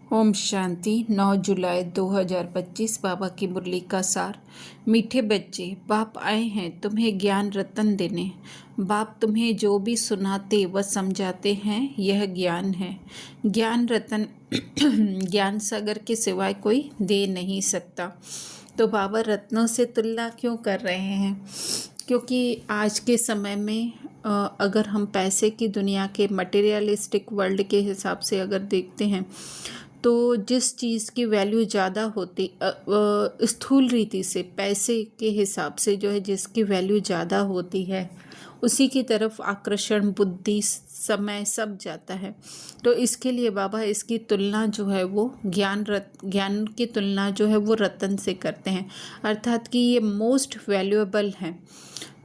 ओम शांति। 9 जुलाई 2025 बाबा की मुरली का सार। मीठे बच्चे, बाप आए हैं तुम्हें ज्ञान रतन देने। बाप तुम्हें जो भी सुनाते व समझाते हैं यह ज्ञान है। ज्ञान रतन ज्ञान सागर के सिवाय कोई दे नहीं सकता। तो बाबा रत्नों से तुलना क्यों कर रहे हैं? क्योंकि आज के समय में अगर हम पैसे की दुनिया के मटेरियलिस्टिक वर्ल्ड के हिसाब से अगर देखते हैं तो जिस चीज़ की वैल्यू ज़्यादा होती स्थूल रीति से पैसे के हिसाब से जो है जिसकी वैल्यू ज़्यादा होती है उसी की तरफ आकर्षण, बुद्धि, समय सब जाता है। तो इसके लिए बाबा इसकी तुलना जो है वो ज्ञान की तुलना जो है वो रतन से करते हैं, अर्थात कि ये मोस्ट वैल्यूएबल है।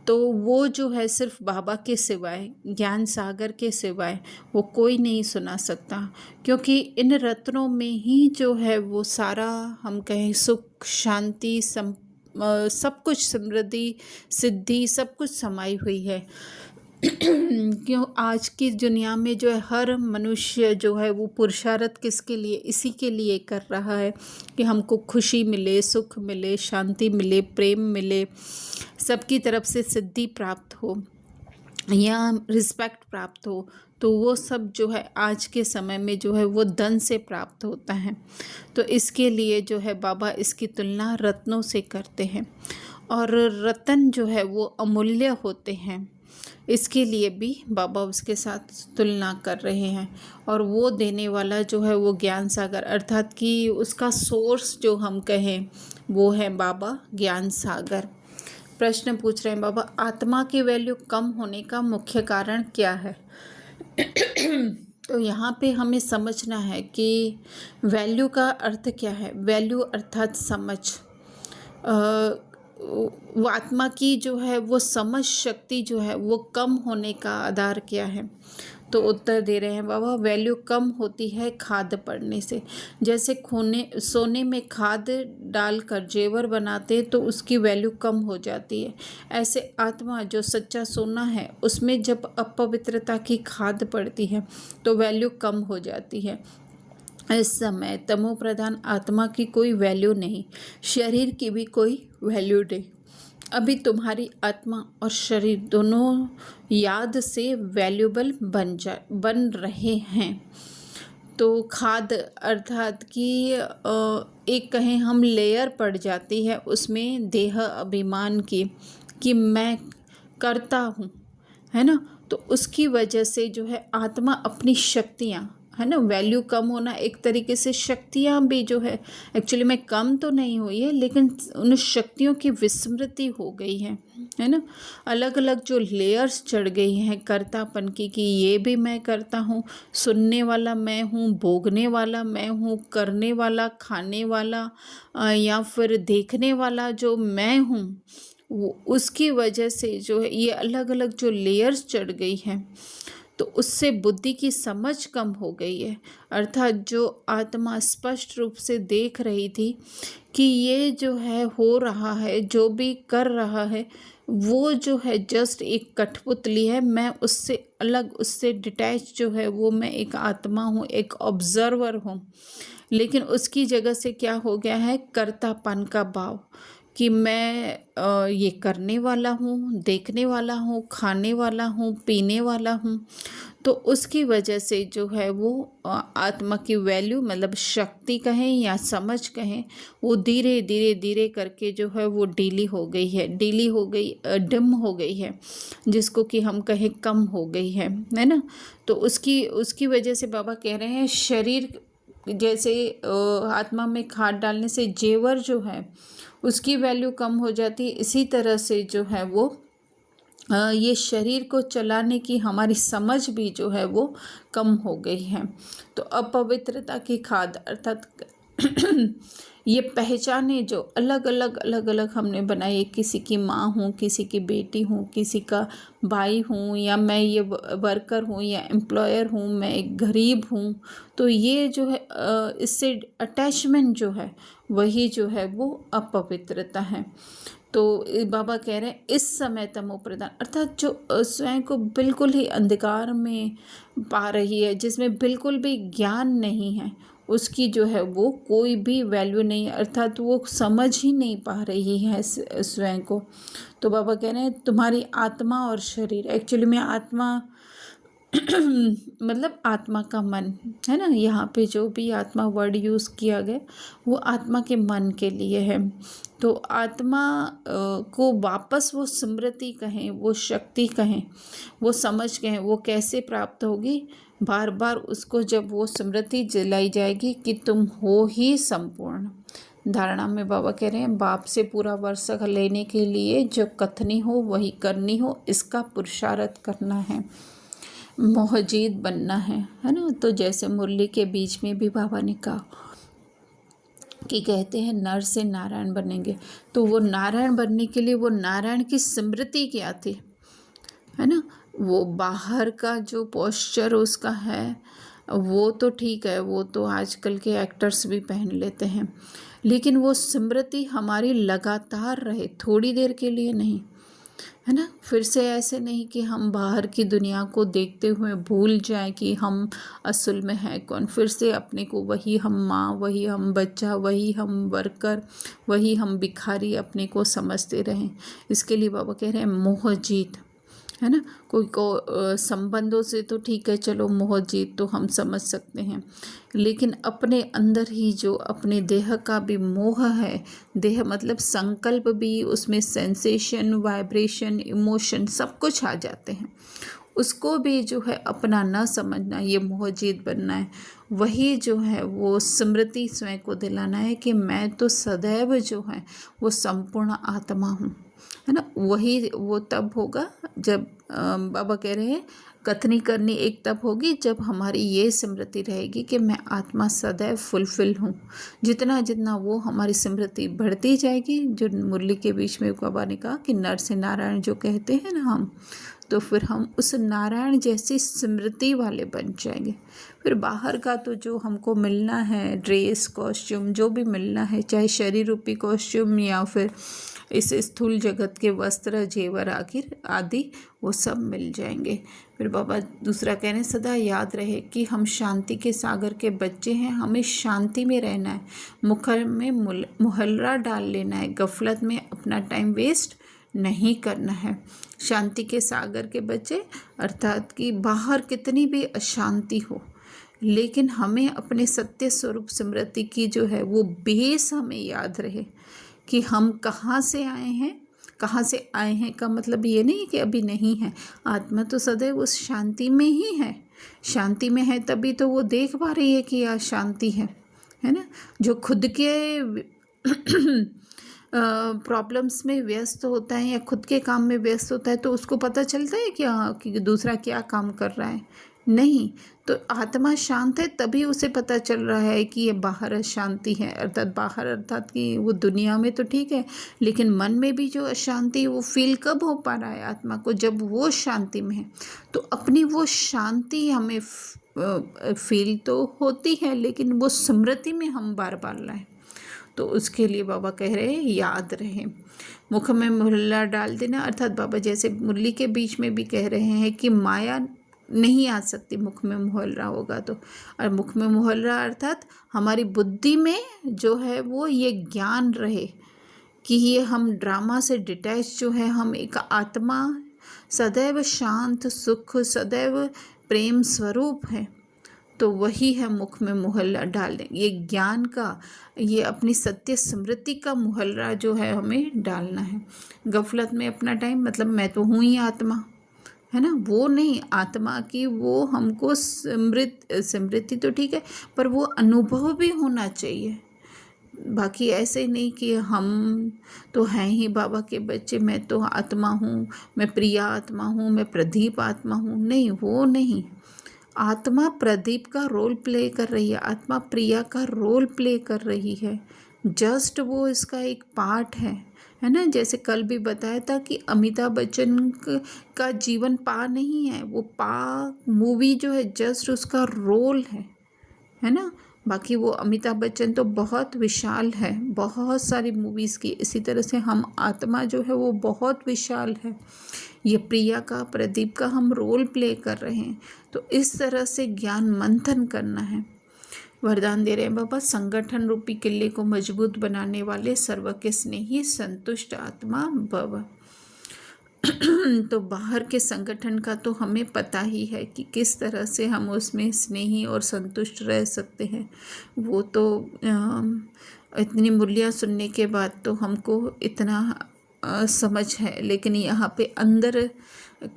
तो वो जो है सिर्फ बाबा के सिवाय, ज्ञान सागर के सिवाय वो कोई नहीं सुना सकता, क्योंकि इन रत्नों में ही जो है वो सारा हम कहें सुख, शांति, सब कुछ, समृद्धि, सिद्धि सब कुछ समाई हुई है। क्यों आज की दुनिया में जो है हर मनुष्य जो है वो पुरुषार्थ किसके लिए, इसी के लिए कर रहा है कि हमको खुशी मिले, सुख मिले, शांति मिले, प्रेम मिले, सबकी तरफ से सिद्धि प्राप्त हो या रिस्पेक्ट प्राप्त हो। तो वो सब जो है आज के समय में जो है वो धन से प्राप्त होता है। तो इसके लिए जो है बाबा इसकी तुलना रत्नों से करते हैं, और रतन जो है वो अमूल्य होते हैं, इसके लिए भी बाबा उसके साथ तुलना कर रहे हैं। और वो देने वाला जो है वो ज्ञान सागर, अर्थात कि उसका सोर्स जो हम कहें वो है बाबा ज्ञान सागर। प्रश्न पूछ रहे हैं बाबा, आत्मा की वैल्यू कम होने का मुख्य कारण क्या है? तो यहाँ पे हमें समझना है कि वैल्यू का अर्थ क्या है। वैल्यू अर्थात समझ। वो आत्मा की जो है वो समझ शक्ति जो है वो कम होने का आधार क्या है? तो उत्तर दे रहे हैं बाबा, वैल्यू कम होती है खाद पड़ने से। जैसे सोने में खाद डालकर जेवर बनाते हैं तो उसकी वैल्यू कम हो जाती है। ऐसे आत्मा जो सच्चा सोना है उसमें जब अपवित्रता की खाद पड़ती है तो वैल्यू कम हो जाती है। इस समय तमो प्रधान आत्मा की कोई वैल्यू नहीं, शरीर की भी कोई वैल्यू नहीं। अभी तुम्हारी आत्मा और शरीर दोनों याद से वैल्यूबल बन रहे हैं। तो खाद अर्थात कि एक कहें हम लेयर पड़ जाती है उसमें देह अभिमान की, कि मैं करता हूँ, है ना। तो उसकी वजह से जो है आत्मा अपनी शक्तियाँ, है ना, वैल्यू कम होना एक तरीके से शक्तियाँ भी जो है एक्चुअली में कम तो नहीं हुई है, लेकिन उन शक्तियों की विस्मृति हो गई है ना। अलग अलग जो लेयर्स चढ़ गई हैं कर्तापन की, कि ये भी मैं करता हूँ, सुनने वाला मैं हूँ, भोगने वाला मैं हूँ, करने वाला, खाने वाला या फिर देखने वाला जो मैं हूँ, वो उसकी वजह से जो है ये अलग अलग जो लेयर्स चढ़ गई हैं, तो उससे बुद्धि की समझ कम हो गई है। अर्थात जो आत्मा स्पष्ट रूप से देख रही थी कि ये जो है हो रहा है, जो भी कर रहा है वो जो है जस्ट एक कठपुतली है, मैं उससे अलग, उससे डिटैच जो है वो मैं एक आत्मा हूँ, एक ऑब्जर्वर हूँ। लेकिन उसकी जगह से क्या हो गया है, कर्तापन का भाव, कि मैं ये करने वाला हूँ, देखने वाला हूँ, खाने वाला हूँ, पीने वाला हूँ। तो उसकी वजह से जो है वो आत्मा की वैल्यू, मतलब शक्ति कहें या समझ कहें, वो धीरे धीरे धीरे करके जो है वो डीली हो गई, डिम हो गई है, जिसको कि हम कहें कम हो गई है ना। तो उसकी वजह से बाबा कह रहे हैं शरीर जैसे आत्मा में खाद डालने से जेवर जो है उसकी वैल्यू कम हो जाती है, इसी तरह से जो है वो ये शरीर को चलाने की हमारी समझ भी जो है वो कम हो गई है। तो अपवित्रता की खाद अर्थात ये पहचाने जो अलग अलग हमने बनाई, किसी की माँ हूँ, किसी की बेटी हूँ, किसी का भाई हूँ, या मैं ये वर्कर हूँ या एम्प्लॉयर हूँ, मैं एक गरीब हूँ। तो ये जो है इससे अटैचमेंट जो है वही जो है वो अपवित्रता है। तो बाबा कह रहे हैं इस समय तमो प्रधान अर्थात जो स्वयं को बिल्कुल ही अंधकार में पा रही है, जिसमें बिल्कुल भी ज्ञान नहीं है, उसकी जो है वो कोई भी वैल्यू नहीं है, अर्थात वो समझ ही नहीं पा रही है स्वयं को। तो बाबा कह रहे हैं तुम्हारी आत्मा और शरीर, एक्चुअली में आत्मा मतलब आत्मा का मन है ना, यहाँ पे जो भी आत्मा वर्ड यूज़ किया गया वो आत्मा के मन के लिए है। तो आत्मा को वापस वो स्मृति कहें, वो शक्ति कहें, वो समझ कहें, वो कैसे प्राप्त होगी? बार बार उसको जब वो स्मृति दिलाई जाएगी कि तुम हो ही संपूर्ण। धारणा में बाबा कह रहे हैं बाप से पूरा वर्षा लेने के लिए जो कथनी हो वही करनी हो, इसका पुरुषार्थ करना है, मोहजीत बनना है ना। तो जैसे मुरली के बीच में भी बाबा ने कहा कि कहते हैं नर से नारायण बनेंगे, तो वो नारायण बनने के लिए वो नारायण की स्मृति क्या थी, है ना। वो बाहर का जो पोस्चर उसका है वो तो ठीक है, वो तो आजकल के एक्टर्स भी पहन लेते हैं, लेकिन वो स्मृति हमारी लगातार रहे, थोड़ी देर के लिए नहीं, है ना। फिर से ऐसे नहीं कि हम बाहर की दुनिया को देखते हुए भूल जाएं कि हम असल में है कौन, फिर से अपने को वही हम माँ, वही हम बच्चा, वही हम वर्कर, वही हम भिखारी अपने को समझते रहें। इसके लिए बाबा कह रहे हैं मोह जीत, है ना। कोई को संबंधों से तो ठीक है, चलो मोह जीत तो हम समझ सकते हैं, लेकिन अपने अंदर ही जो अपने देह का भी मोह है, देह मतलब संकल्प भी, उसमें सेंसेशन, वाइब्रेशन, इमोशन सब कुछ आ जाते हैं, उसको भी जो है अपना न समझना, ये मोहजीत बनना है। वही जो है वो स्मृति स्वयं को दिलाना है कि मैं तो सदैव जो है वो संपूर्ण आत्मा हूँ, है ना। वही वो तब होगा जब बाबा कह रहे हैं कथनी करनी एक तब होगी जब हमारी ये स्मृति रहेगी कि मैं आत्मा सदैव फुलफिल हूँ। जितना जितना वो हमारी स्मृति बढ़ती जाएगी, जो मुरली के बीच में बाबा ने कहा कि नर से नारायण जो कहते हैं ना हम, तो फिर हम उस नारायण जैसी स्मृति वाले बन जाएंगे। फिर बाहर का तो जो हमको मिलना है, ड्रेस, कॉस्ट्यूम, जो भी मिलना है, चाहे शरीर रूपी कॉस्ट्यूम या फिर इस स्थूल जगत के वस्त्र, जेवर आखिर आदि, वो सब मिल जाएंगे। फिर बाबा दूसरा कह रहे हैं सदा याद रहे कि हम शांति के सागर के बच्चे हैं, हमें शांति में रहना है, मुखर में मुहल्ला डाल लेना है, गफलत में अपना टाइम वेस्ट नहीं करना है। शांति के सागर के बच्चे अर्थात कि बाहर कितनी भी अशांति हो, लेकिन हमें अपने सत्य स्वरूप स्मृति की जो है वो बेस हमें याद रहे कि हम कहाँ से आए हैं। कहाँ से आए हैं का मतलब ये नहीं कि अभी नहीं है, आत्मा तो सदैव उस शांति में ही है, शांति में है तभी तो वो देख पा रही है कि यह शांति है ना। जो खुद के प्रॉब्लम्स में व्यस्त होता है या खुद के काम में व्यस्त होता है तो उसको पता चलता है क्या कि दूसरा क्या काम कर रहा है? नहीं। तो आत्मा शांत है तभी उसे पता चल रहा है कि ये बाहर अशांति है, अर्थात बाहर अर्थात कि वो दुनिया में तो ठीक है, लेकिन मन में भी जो अशांति वो फील कब हो पा रहा है आत्मा को? जब वो शांति में है। तो अपनी वो शांति हमें फील तो होती है, लेकिन वो स्मृति में हम बार बार लाएं। तो उसके लिए बाबा कह रहे हैं याद रहे, मुख में मुहल्ला डाल देना, अर्थात बाबा जैसे मुरली के बीच में भी कह रहे हैं कि माया नहीं आ सकती मुख में मुहल्ला होगा तो। और मुख में मुहल्ला अर्थात हमारी बुद्धि में जो है वो ये ज्ञान रहे कि ये हम ड्रामा से डिटैच जो है, हम एक आत्मा सदैव शांत, सुख, सदैव प्रेम स्वरूप है। तो वही है मुख में मुहल्ला डाल दें, ये ज्ञान का, ये अपनी सत्य स्मृति का मुहल्ला जो है हमें डालना है। गफलत में अपना टाइम मतलब मैं तो हूँ ही आत्मा, है ना, वो नहीं, आत्मा की वो हमको स्मृति तो ठीक है पर वो अनुभव भी होना चाहिए। बाकी ऐसे नहीं कि हम तो हैं ही बाबा के बच्चे, मैं तो आत्मा हूँ, मैं प्रिया आत्मा हूँ, मैं प्रदीप आत्मा हूँ, नहीं, वो नहीं। आत्मा प्रदीप का रोल प्ले कर रही है, आत्मा प्रिया का रोल प्ले कर रही है, जस्ट वो इसका एक पार्ट है ना। जैसे कल भी बताया था कि अमिताभ बच्चन का जीवन पा नहीं है, वो पा मूवी जो है जस्ट उसका रोल है ना। बाकी वो अमिताभ बच्चन तो बहुत विशाल है, बहुत सारी मूवीज़ की, इसी तरह से हम आत्मा जो है वो बहुत विशाल है। ये प्रिया का, प्रदीप का हम रोल प्ले कर रहे हैं। तो इस तरह से ज्ञान मंथन करना है वरदान दे रहे हैं बाबा, संगठन रूपी किले को मजबूत बनाने वाले सर्व के स्नेही संतुष्ट आत्मा भव। तो बाहर के संगठन का तो हमें पता ही है कि किस तरह से हम उसमें स्नेही और संतुष्ट रह सकते हैं। वो तो इतनी मूल्य सुनने के बाद तो हमको इतना समझ है, लेकिन यहाँ पे अंदर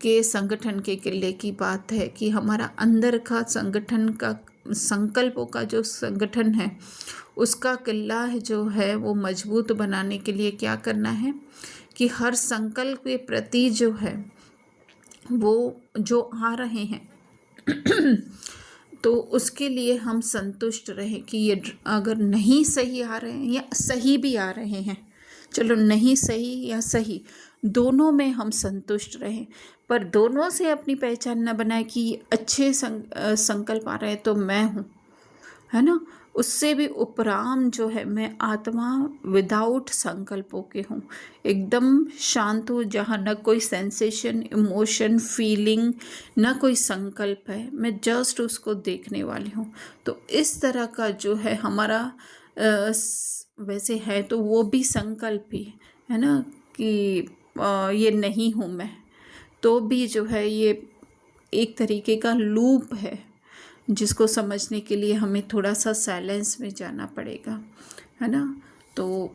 के संगठन के किले की बात है कि हमारा अंदर का संगठन का संकल्पों का जो संगठन है उसका किला जो है वो मजबूत बनाने के लिए क्या करना है कि हर संकल्प के प्रति जो है वो जो आ रहे हैं तो उसके लिए हम संतुष्ट रहें कि ये अगर नहीं सही आ रहे हैं या सही भी आ रहे हैं, चलो नहीं सही या सही दोनों में हम संतुष्ट रहें, पर दोनों से अपनी पहचान न बनाए कि अच्छे संकल्प आ रहे हैं तो मैं हूँ, है ना। उससे भी उपराम जो है मैं आत्मा विदाउट संकल्पों के हूँ, एकदम शांत हूँ, जहाँ न कोई सेंसेशन, इमोशन, फीलिंग, न कोई संकल्प है, मैं जस्ट उसको देखने वाली हूँ। तो इस तरह का जो है हमारा वैसे है तो वो भी संकल्प ही है ना कि ये नहीं हूँ मैं, तो भी जो है ये एक तरीके का लूप है जिसको समझने के लिए हमें थोड़ा सा साइलेंस में जाना पड़ेगा, है ना। तो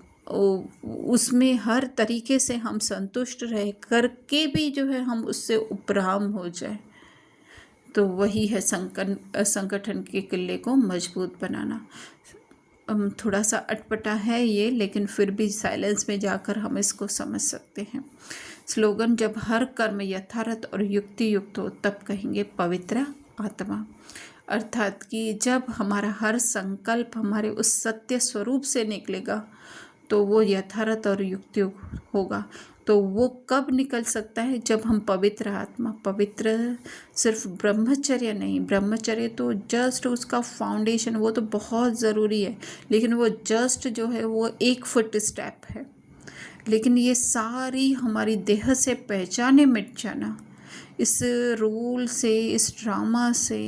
उसमें हर तरीके से हम संतुष्ट रह करके भी जो है हम उससे उपराम हो जाए, तो वही है संगठन के किले को मजबूत बनाना। थोड़ा सा अटपटा है ये, लेकिन फिर भी साइलेंस में जाकर हम इसको समझ सकते हैं। स्लोगन, जब हर कर्म यथार्थ और युक्ति युक्त हो तब कहेंगे पवित्र आत्मा। अर्थात कि जब हमारा हर संकल्प हमारे उस सत्य स्वरूप से निकलेगा तो वो यथार्थ और युक्ति होगा। तो वो कब निकल सकता है? जब हम पवित्र आत्मा, पवित्र सिर्फ ब्रह्मचर्य नहीं, ब्रह्मचर्य तो जस्ट उसका फाउंडेशन, वो तो बहुत ज़रूरी है, लेकिन वो जस्ट जो है वो एक फुट स्टेप है। लेकिन ये सारी हमारी देह से पहचाने मिट जाना, इस रूल से, इस ड्रामा से,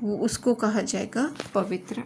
वो उसको कहा जाएगा पवित्र।